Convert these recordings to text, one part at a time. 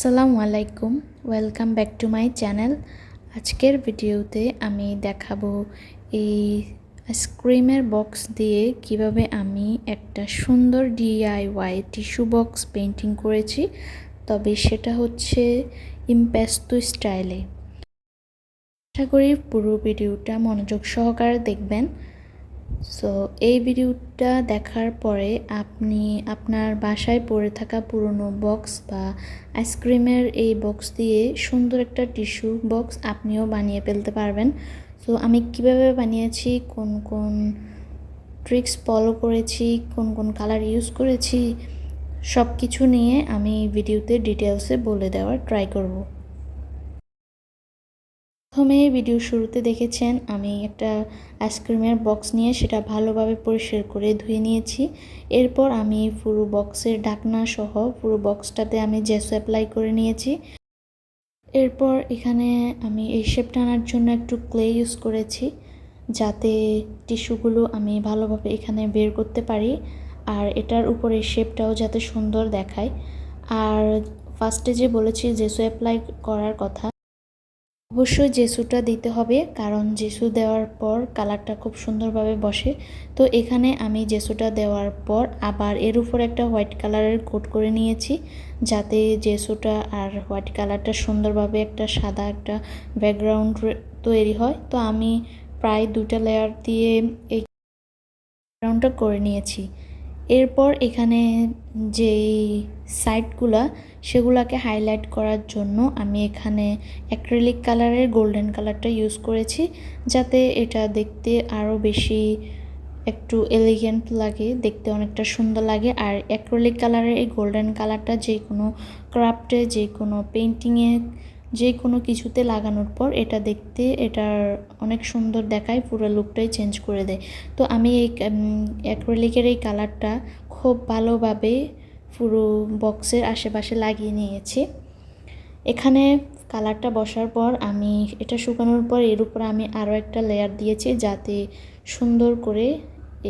আসসালামু আলাইকুম, welcome back to my channel. আজকের ভিডিওতে আমি দেখাবো এই আইসক্রিমের বক্স দিয়ে কিভাবে আমি একটা সুন্দর ডিআইওয়াই টিস্যু বক্স পেন্টিং করেছি, তবে সেটা হচ্ছে ইম্প্যাস্তো স্টাইলে। আশা করি পুরো ভিডিওটা মনোযোগ সহকারে দেখবেন। সো এই ভিডিওটা দেখার পরে আপনি আপনার বাসায় পড়ে থাকা পুরনো বক্স বা আইসক্রিমের এই বক্স দিয়ে সুন্দর একটা টিস্যু বক্স আপনিও বানিয়ে ফেলতে পারবেন। সো আমি কিভাবে বানিয়েছি, কোন কোন ট্রিক্স ফলো করেছি, কোন কোন কালার ইউজ করেছি, সব কিছু নিয়ে আমি ভিডিওতে ডিটেলসে বলে দেওয়ার ট্রাই করব। প্রথমে ভিডিও শুরুতে দেখেছেন আমি একটা আইসক্রিমের বক্স নিয়ে সেটা ভালোভাবে পরিষ্কার করে ধুয়ে নিয়েছি। এরপর আমি পুরো বক্সের ঢাকনা সহ পুরো বক্সটাতে আমি জেসো অ্যাপ্লাই করে নিয়েছি। এরপর এখানে আমি এই শেপটা আনার জন্য একটু ক্লে ইউজ করেছি, যাতে টিস্যুগুলো আমি ভালোভাবে এখানে বের করতে পারি আর এটার উপরে শেপটাও যাতে সুন্দর দেখায়। আর ফার্স্টে যে বলেছি জেসো অ্যাপ্লাই করার কথা, অবশ্যই জেসুটা দিতে হবে, কারণ জেসু দেওয়ার পর কালারটা খুব সুন্দরভাবে বসে। তো এখানে আমি জেসুটা দেওয়ার পর আবার এর উপর একটা হোয়াইট কালারের কোট করে নিয়েছি, যাতে জেসুটা আর হোয়াইট কালারটা সুন্দরভাবে একটা সাদা একটা ব্যাকগ্রাউন্ড তৈরি হয়। তো আমি প্রায় 2টা লেয়ার দিয়ে এই ব্যাকগ্রাউন্ডটা করে নিয়েছি। এরপর এখানে যেই সাইডগুলা সেগুলোকে হাইলাইট করার জন্য আমি এখানে অ্যাক্রিলিক কালারের গোল্ডেন কালারটা ইউজ করেছি, যাতে এটা দেখতে আরও বেশি একটু এলিগেন্ট লাগে, দেখতে অনেকটা সুন্দর লাগে। আর অ্যাক্রিলিক কালারের এই গোল্ডেন কালারটা যে কোনো ক্রাফটে, যে কোনো পেন্টিংয়ে, যে কোনো কিছুতে লাগানোর পর এটা দেখতে এটার অনেক সুন্দর দেখায়, পুরো লুকটাই চেঞ্জ করে দেয়। তো আমি এই অ্যাক্রিলিকের এই কালারটা খুব ভালোভাবে পুরো বক্সের আশেপাশে লাগিয়ে নিয়েছি। এখানে কালারটা বসার পর আমি এটা শুকানোর পর এর উপর আমি আরও একটা লেয়ার দিয়েছি, যাতে সুন্দর করে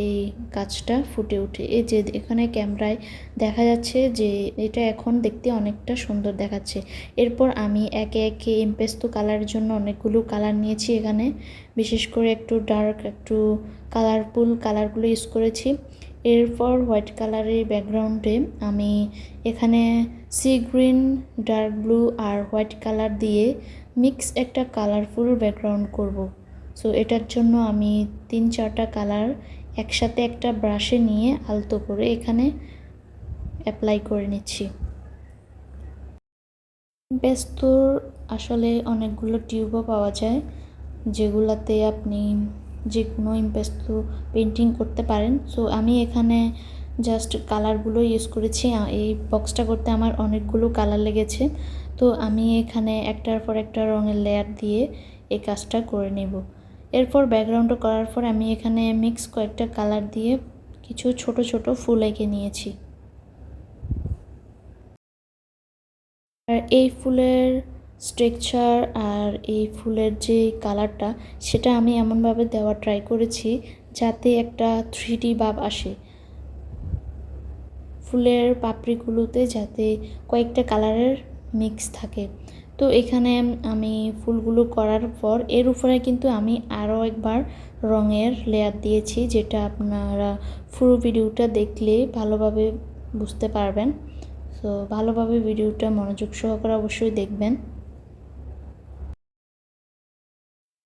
এই কাজটা ফুটে ওঠে। এই যে এখানে ক্যামেরায় দেখা যাচ্ছে যে এটা এখন দেখতে অনেকটা সুন্দর দেখাচ্ছে। এরপর আমি একে একে ইম্পেস্তো কালারের জন্য অনেকগুলো কালার নিয়েছি, এখানে বিশেষ করে একটু ডার্ক, একটু কালারফুল কালারগুলো ইউজ করেছি। এরপর হোয়াইট কালারের ব্যাকগ্রাউন্ডে আমি এখানে সি গ্রিন, ডার্ক ব্লু আর হোয়াইট কালার দিয়ে মিক্স একটা কালারফুল ব্যাকগ্রাউন্ড করব। সো এটার জন্য আমি 3-4টা কালার একসাথে একটা ব্রাশে নিয়ে আলতো করে এখানে অ্যাপ্লাই করে নিচ্ছি। পেস্তোর আসলে অনেকগুলো টিউবও পাওয়া যায়, যেগুলাতে আপনি যে কোনো ইম্পেস্তো পেন্টিং করতে পারেন। সো আমি এখানে জাস্ট কালারগুলো ইউজ করেছি। এই বক্সটা করতে আমার অনেকগুলো কালার লেগেছে, তো আমি এখানে একটার পর একটা রঙের লেয়ার দিয়ে এই কাজটা করে নেব। এরপর ব্যাকগ্রাউন্ডটা করার পর আমি এখানে মিক্স কয়েকটা কালার দিয়ে কিছু ছোট ছোট ফুল এঁকে নিয়েছি। আর এই ফুলের স্ট্রাকচার আর এই ফুলের যে কালারটা, সেটা আমি এমনভাবে দেওয়ার ট্রাই করেছি যাতে একটা 3D ভাব আসে ফুলের পাপড়িগুলোতে, যাতে কয়েকটা কালারের মিক্স থাকে। তো এখানে আমি ফুলগুলো করার পর এর উপরে কিন্তু আমি আরও একবার রঙের লেয়ার দিয়েছি, যেটা আপনারা পুরো ভিডিওটা দেখলে ভালোভাবে বুঝতে পারবেন। তো ভালোভাবে ভিডিওটা মনোযোগ সহকারে অবশ্যই দেখবেন।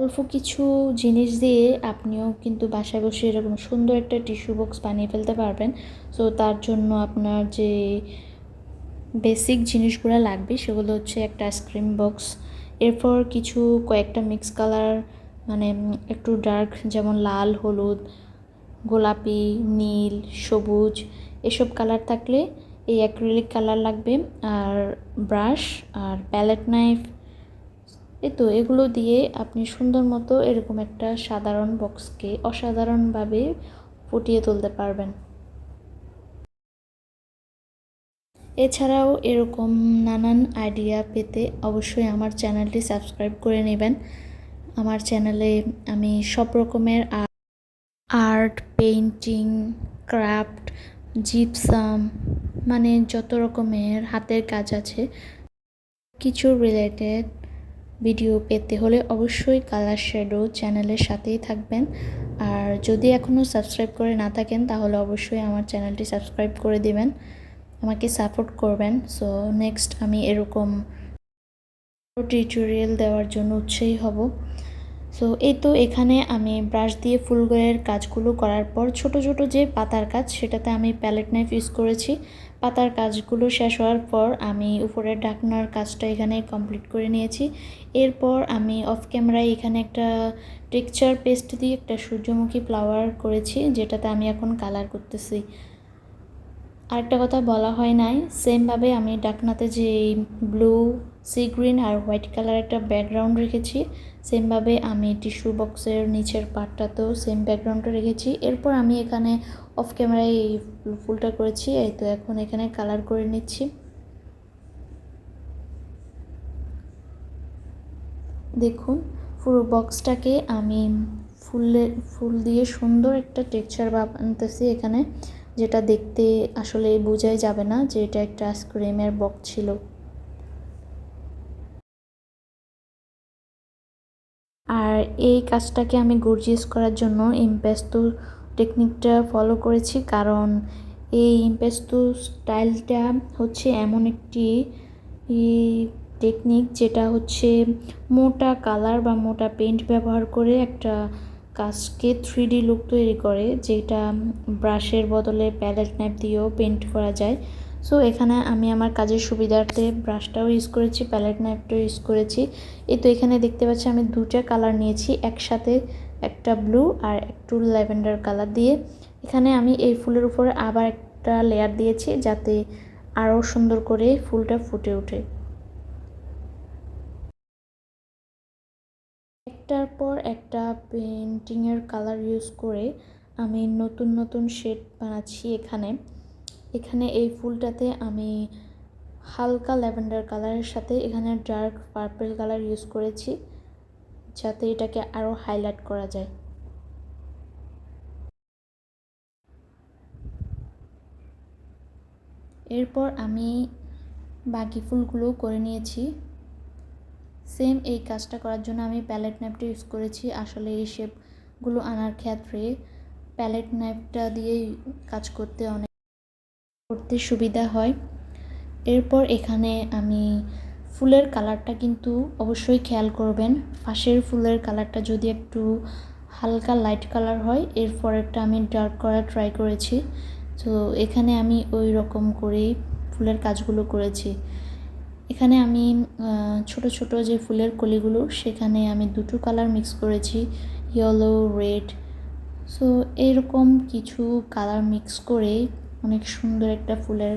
অল্প কিছু জিনিস দিয়ে আপনিও কিন্তু বাসায় বসে এরকম সুন্দর একটা টিস্যু বক্স বানিয়ে ফেলতে পারবেন। সো তার জন্য আপনার যে বেসিক জিনিসগুলো লাগবে সেগুলো হচ্ছে একটা আইসক্রিম বক্স, এরপর কিছু কয়েকটা মিক্স কালার, মানে একটু ডার্ক, যেমন লাল, হলুদ, গোলাপি, নীল, সবুজ, এসব কালার থাকলে এই অ্যাক্রিলিক কালার লাগবে, আর ব্রাশ আর প্যালেট নাইফ। এই তো এগুলো দিয়ে আপনি সুন্দর মতো এরকম একটা সাধারণ বক্সকে অসাধারণভাবে ফুটিয়ে তুলতে পারবেন। এছাড়াও এরকম নানান আইডিয়া পেতে অবশ্যই আমার চ্যানেলটি সাবস্ক্রাইব করে নেবেন। আমার চ্যানেলে আমি সব রকমের আর্ট, পেইন্টিং, ক্রাফট, জিপসাম, মানে যত রকমের হাতের কাজ আছে কিছু রিলেটেড ভিডিও পেতে হলে অবশ্যই কালার শ্যাডো চ্যানেলের সাথেই থাকবেন। আর যদি এখনও সাবস্ক্রাইব করে না থাকেন তাহলে অবশ্যই আমার চ্যানেলটি সাবস্ক্রাইব করে দিবেন, আমাকে সাপোর্ট করবেন। সো নেক্সট আমি এরকম টিউটোরিয়াল দেওয়ার জন্য উৎসাহী হব। সো এই তো এখানে আমি ব্রাশ দিয়ে ফুলগুলোর কাজগুলো করার পর ছোট ছোট যে পাতার কাজ সেটাতে আমি প্যালেট নাইফ ইউজ করেছি। পাতার কাজগুলো শেষ হওয়ার পর আমি উপরের ঢাকনার কাজটা এখানে কমপ্লিট করে নিয়েছি। এরপর আমি অফ ক্যামেরায় এখানে একটা টেক্সচার পেস্ট দিয়ে একটা সূর্যমুখী ফ্লাওয়ার করেছি, যেটাতে আমি এখন কালার করতেছি। আরেকটা কথা বলা হয় নাই, সেমভাবে আমি ডাকনাতে যে ব্লু, সি গ্রিন আর হোয়াইট কালার একটা ব্যাকগ্রাউন্ড রেখেছি, সেমভাবে আমি টিস্যু বক্সের নিচের পার্টটাতেও সেম ব্যাকগ্রাউন্ডটা রেখেছি। এরপর আমি এখানে অফ ক্যামেরায় এই ফুলটা করেছি। এই তো এখন এখানে কালার করে নিচ্ছি। দেখুন পুরো বক্সটাকে আমি ফুল দিয়ে সুন্দর একটা টেক্সচার ভাব আনতেছি এখানে, যেটা দেখতে আসলে বোঝাই যাবে না যে এটা একটা আইসক্রিমের বক্স ছিল। আর এই কাজটাকে আমি গর্জিয়াস করার জন্য ইমপেস্তো টেকনিকটা ফলো করেছি, কারণ এই ইমপেস্তো স্টাইলটা হচ্ছে এমন একটি টেকনিক যেটা হচ্ছে মোটা কালার বা মোটা পেইন্ট ব্যবহার করে একটা কাজকে 3D লুক তৈরি করে, যেটা ব্রাশের বদলে প্যালেট নাইফ দিয়েও পেইন্ট করা যায়। সো এখানে আমি আমার কাজের সুবিধার্থে ব্রাশটাও ইউজ করেছি, প্যালেট নাইফটাও ইউজ করেছি। এই তো এখানে দেখতে পাচ্ছি আমি দুটা কালার নিয়েছি একসাথে, একটা ব্লু আর একটু ল্যাভেন্ডার কালার দিয়ে। এখানে আমি এই ফুলের উপরে আবার একটা লেয়ার দিয়েছি যাতে আরও সুন্দর করে ফুলটা ফুটে ওঠে। একটার পর একটা পেন্টিংয়ের কালার ইউজ করে আমি নতুন নতুন শেড বানাচ্ছি। এখানে এই ফুলটাতে আমি হালকা ল্যাভেন্ডার কালারের সাথে এখানে ডার্ক পার্পল কালার ইউজ করেছি, যাতে এটাকে আরও হাইলাইট করা যায়। এরপর আমি বাকি ফুলগুলো করে নিয়েছি। সেম এই কাজটা করার জন্য আমি প্যালেট নাইফটা ইউজ করেছি। আসলে এই শেপগুলো আনার ক্ষেত্রে প্যালেট নাইফটা দিয়েই কাজ করতে সুবিধা হয়। এরপর এখানে আমি ফুলের কালারটা কিন্তু অবশ্যই খেয়াল করবেন, পাশের ফুলের কালারটা যদি একটু হালকা লাইট কালার হয়, এরপরেরটা আমি ডার্ক করার ট্রাই করেছি। তো এখানে আমি ওই রকম করেই ফুলের কাজগুলো করেছি। এখানে আমি ছোট ছোট যে ফুলের কলিগুলো সেখানে আমি দুটো কালার মিক্স করেছি, ইয়েলো, রেড। সো এরকম কিছু কালার মিক্স করে অনেক সুন্দর একটা ফুলের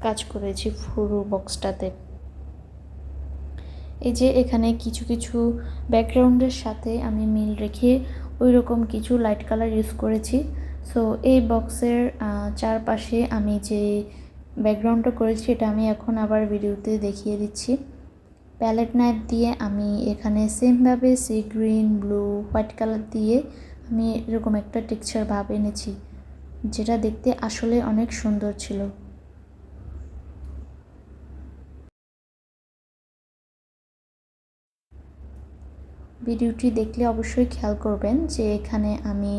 কাজ করেছি পুরো বক্সটাতে। এই যে এখানে কিছু কিছু ব্যাকগ্রাউন্ডের সাথে আমি মিল রেখে ওই রকম কিছু লাইট কালার ইউজ করেছি। সো এই বক্সের চারপাশে আমি যে ব্যাকগ্রাউন্ডটা করেছি এটা আমি এখন আবার ভিডিওতে দেখিয়ে দিচ্ছি। প্যালেট নাইফ দিয়ে আমি এখানে সেমভাবে sea green, blue, white colour দিয়ে আমি এরকম একটা টেক্সচার ভাব এনেছি, যেটা দেখতে আসলে অনেক সুন্দর ছিল। ভিডিওটি দেখলে অবশ্যই খেয়াল করবেন যে এখানে আমি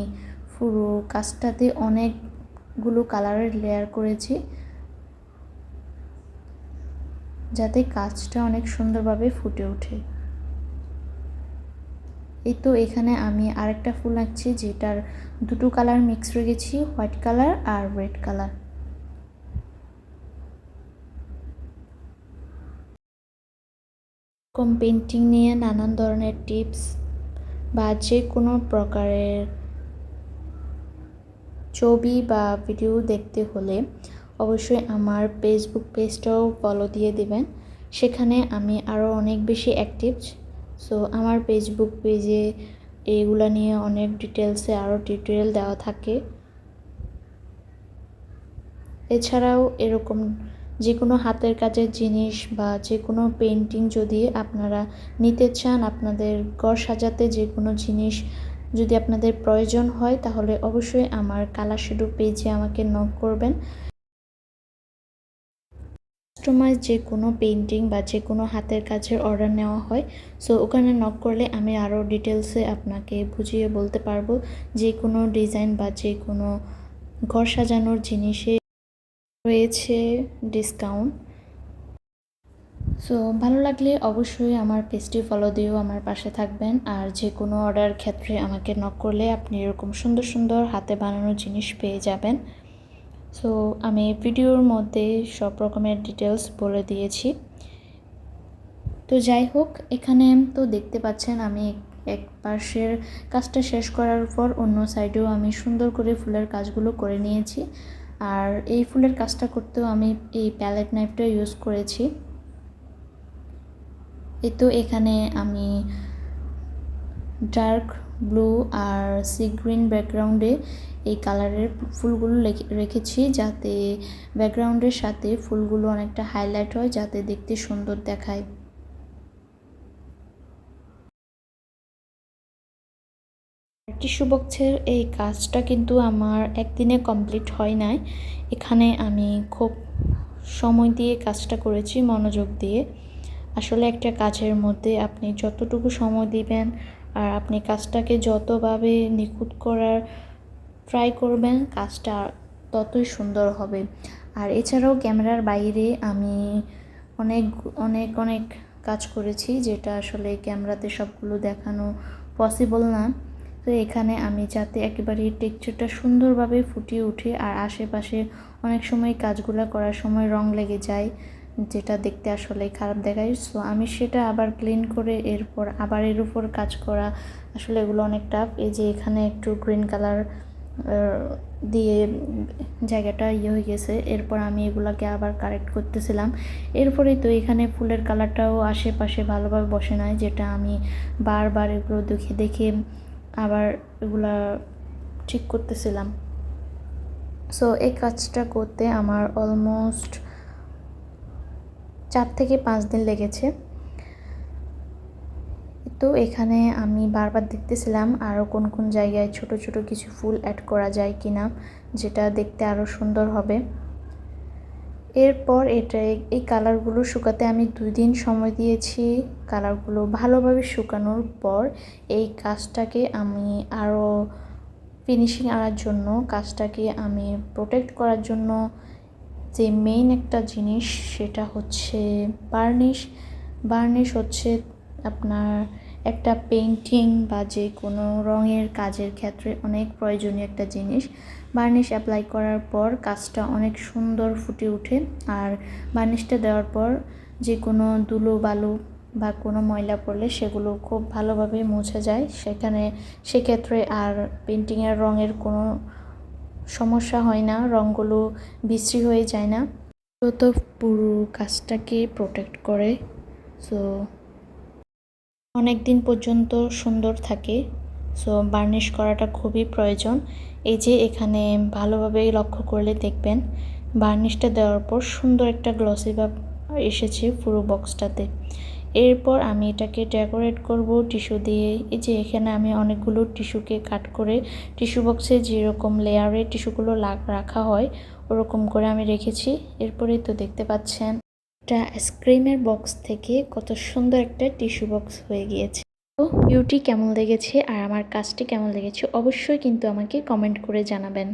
পুরো কাজটাতে অনেকগুলো কালারের লেয়ার করেছি, যাতে কাজটা অনেক সুন্দরভাবে ফুটে ওঠে। এই তো এখানে আমি আরেকটা ফুল আঁকছি যেটার দুটো কালার মিক্স রেখেছি, হোয়াইট কালার আর রেড কালার। এরকম পেন্টিং নিয়ে নানান ধরনের টিপস বা যে কোনো প্রকারের ছবি বা ভিডিও দেখতে হলে অবশ্যই আমার ফেসবুক পেজটাও ফলো দিয়ে দিবেন, সেখানে আমি আরও অনেক বেশি অ্যাক্টিভ। সো আমার ফেসবুক পেজে এইগুলা নিয়ে অনেক ডিটেলসে আরও টিউটোরিয়াল দেওয়া থাকে। এছাড়াও এরকম যে কোনো হাতের কাজের জিনিস বা যে কোনো পেন্টিং যদি আপনারা নিতে চান, আপনাদের ঘর সাজাতে যে কোনো জিনিস যদি আপনাদের প্রয়োজন হয়, তাহলে অবশ্যই আমার কালার শ্যাডো পেজে আমাকে নক করবেন। কাস্টমাইজ যে কোনো পেন্টিং বা যে কোনো হাতের কাজের অর্ডার নেওয়া হয়, সো ওখানে নক করলে আমি আরও ডিটেলসে আপনাকে বুঝিয়ে বলতে পারবো যে কোনো ডিজাইন বা যে কোনো ঘর সাজানোর জিনিসে রয়েছে ডিসকাউন্ট। সো ভালো লাগলে অবশ্যই আমার পেজটি ফলো দিয়েও আমার পাশে থাকবেন। আর যে কোনো অর্ডার ক্ষেত্রে আমাকে নক করলে আপনি এরকম সুন্দর সুন্দর হাতে বানানো জিনিস পেয়ে যাবেন। সো আমি ভিডিওর মধ্যে সব রকমের ডিটেলস বলে দিয়েছি। তো যাই হোক, এখানে তো দেখতে পাচ্ছেন আমি এক পাশের কাজটা শেষ করার পর অন্য সাইডেও আমি সুন্দর করে ফুলের কাজগুলো করে নিয়েছি। আর এই ফুলের কাজটা করতেও আমি এই প্যালেট নাইফটা ইউজ করেছি। তো এখানে আমি ডার্ক ব্লু আর সি গ্রিন ব্যাকগ্রাউন্ডে এই কালারের ফুলগুলো রেখেছি, যাতে ব্যাকগ্রাউন্ডের সাথে ফুলগুলো অনেকটা হাইলাইট হয়, যাতে দেখতে সুন্দর দেখায়। টিস্যু বক্সের এই কাজটা কিন্তু আমার একদিনে কমপ্লিট হয় নাই। এখানে আমি খুব সময় দিয়ে কাজটা করেছি, মনোযোগ দিয়ে। আসলে একটা কাজের মধ্যে আপনি যতটুকু সময় দিবেন আর আপনি কাজটাকে যতভাবে নিখুঁত করার ট্রাই করবেন, কাজটা ততই সুন্দর হবে। আর এছাড়াও ক্যামেরার বাইরে আমি অনেক অনেক অনেক কাজ করেছি, যেটা আসলে ক্যামেরাতে সবগুলো দেখানো পসিবল না। তো এখানে আমি যাতে একেবারে টেক্সচারটা সুন্দরভাবে ফুটিয়ে ওঠে, আর আশেপাশে অনেক সময় কাজগুলো করার সময় রং লেগে যায়, যেটা দেখতে আসলে খারাপ দেখায়। সো আমি সেটা আবার ক্লিন করে এরপর আবার এর উপর কাজ করা, আসলে এগুলো অনেক টাফ। এই যে এখানে একটু গ্রিন কালার দিয়ে জায়গাটা হয়ে গেছে, এরপর আমি এগুলাকে আবার কারেক্ট করতেছিলাম। এরপরেই তো এখানে ফুলের কালারটাও আশেপাশে ভালোভাবে বসে নাই, যেটা আমি বারবার এগুলো দেখে দেখে আবার এগুলা ঠিক করতেছিলাম। সো এই কাজটা করতে আমার অলমোস্ট 4 থেকে 5 দিন লেগেছে। তো এখানে আমি বারবার দেখতেছিলাম আরও কোন কোন জায়গায় ছোট ছোট কিছু ফুল অ্যাড করা যায় কিনা, যেটা দেখতে আরও সুন্দর হবে। এরপর এই কালারগুলো শুকাতে আমি 2 দিন সময় দিয়েছি। কালারগুলো ভালোভাবে শুকানোর পর এই কাজটাকে আমি আরও ফিনিশিং আনার জন্য, কাজটাকে আমি প্রোটেক্ট করার জন্য যে মেইন একটা জিনিস, সেটা হচ্ছে বার্নিশ। বার্নিশ হচ্ছে আপনার একটা পেইন্টিং বা যে কোনো রঙের কাজের ক্ষেত্রে অনেক প্রয়োজনীয় একটা জিনিস। বার্নিশ অ্যাপ্লাই করার পর কাজটা অনেক সুন্দর ফুটে ওঠে। আর বার্নিশটা দেওয়ার পর যে কোনো ধুলো বালু বা কোনো ময়লা পড়লে সেগুলো খুব ভালোভাবে মুছে যায়, সেক্ষেত্রে আর পেন্টিংয়ের রঙের কোনো সমস্যা হয় না, রঙগুলো বিশ্রী হয়ে যায় না। তো পুরো কাজটাকে প্রোটেক্ট করে, সো অনেক দিন পর্যন্ত সুন্দর থাকে। সো বার্নিশ করাটা খুবই প্রয়োজন। এই যে এখানে ভালোভাবে লক্ষ্য করলে দেখবেন বার্নিশটা দেওয়ার পর সুন্দর একটা গ্লসি ভাব এসেছে পুরো বক্সটাতে। এরপর আমি এটাকে ডেকোরেট করব টিস্যু দিয়ে। এই যে এখানে আমি অনেকগুলো টিস্যুকে কাট করে টিস্যু বক্সে যেরকম লেয়ারে টিস্যুগুলো রাখা হয় ওরকম করে আমি রেখেছি। এরপরেই তো দেখতে পাচ্ছেন একটা আইসক্রিমের বক্স থেকে কত সুন্দর একটা টিস্যু বক্স হয়ে গিয়েছে। তো ভিডিওটি কেমন লেগেছে আর আমার কাজটি কেমন লেগেছে অবশ্যই কিন্তু আমাকে কমেন্ট করে জানাবেন।